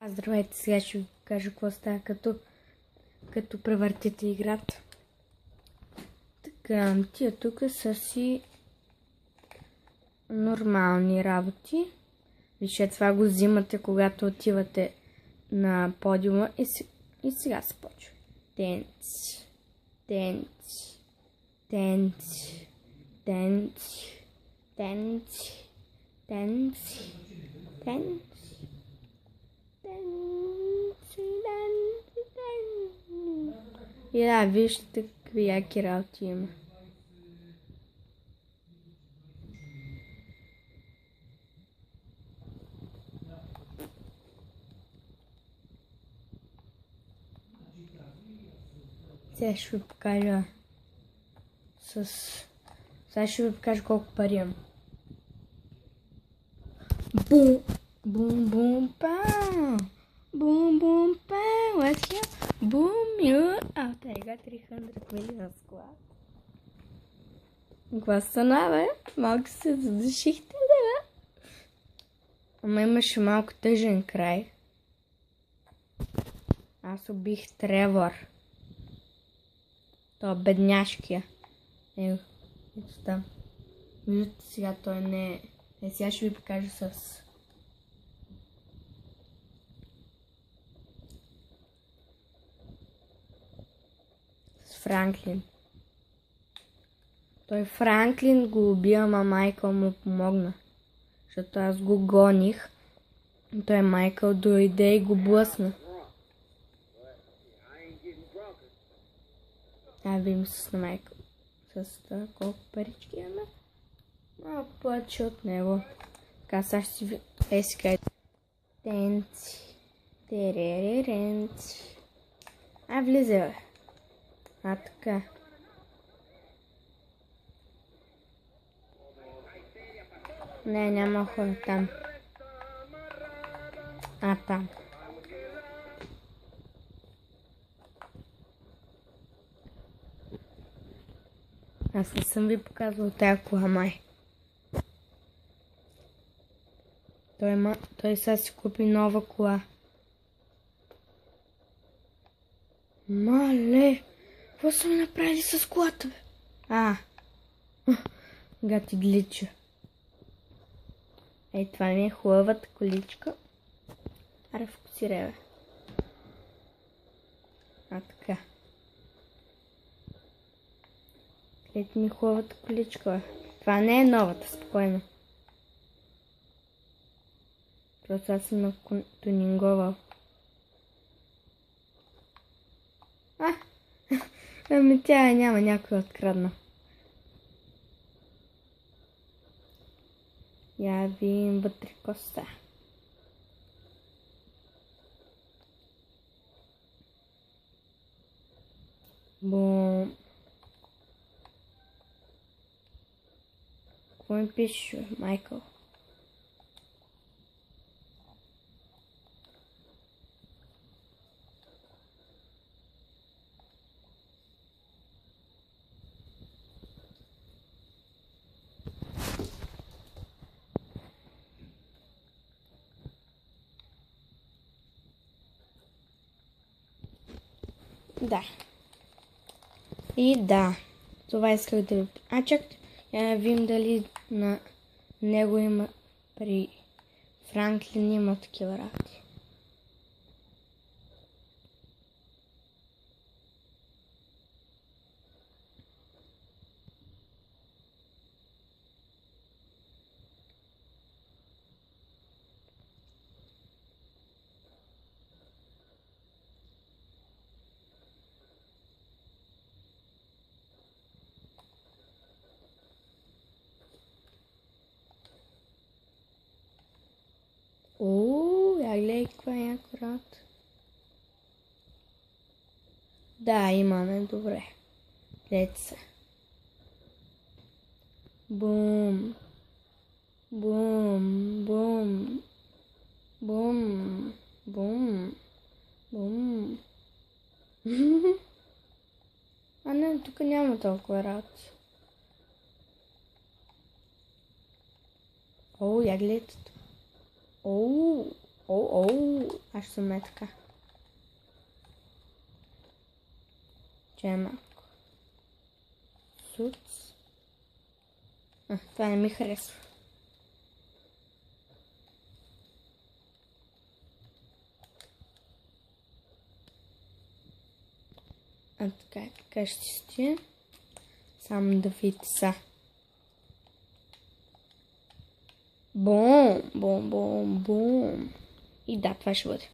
Здравейте, сега ще ви кажа какво става като превъртите играта. Така, тия тук са си нормални работи. Вижте, това го взимате, когато отивате на подиума и сега се почва. Денци, денци, денци, денци, денци, денци, денци. И да, вижте какви яки работи има. Сега ще ви покажа Сега ще ви покажа колко пари имам. Бум! Бум, бум, пау! Boom, boom, bang, let's go. Boom, you out. I got 300 million squad. Какво стана, бе? Малко се задушихте, бе? Ама имаше малко тъжен край. Аз убих Тревор. Той бедняшкия. Ето там. Виждате сега, той не е... Сега ще ви покажа с Франклин. Той Франклин го убия, ама Майкъл му помогна. Защото аз го гоних. Той Майкъл дойде и го блъсна. Видим с Майкъл. С това колко парички имаме. Малко повече от него. Така, сега ще си ви... си Тенци. Теререренци. Влизай, бе. Така. Не, няма хора там. Там. Аз не съм ви показвал тая кола, май. Той сега си купи нова кола. Мале! Какво са ми направили с колата, бе? Гати глича. Това ми е хубавата количка. Фокусирай, бе. Така. Ето ми хубавата количка, бе. Това не е новата, спокойно. Просто аз съм тунинговал. Ами тя няма, някой открадна. Я видим вътре коста. Бум. Какво ми пишеш, Майкъл? Да. И да. Това исках да ви... чакайте. Я видим дали на него има... При Франклин има такива работи. Я гледай каква е акурат. Да, имаме, добре. Гледайте се. Бум. Бум. Бум. Бум. Бум. Бум. Не, тук няма толкова работи. Я гледайте. Аз съм е така. Чемак. Суц. Това не ми харесва. Така ще стоя. Само да видите са. Бум. И да, това ще бъде.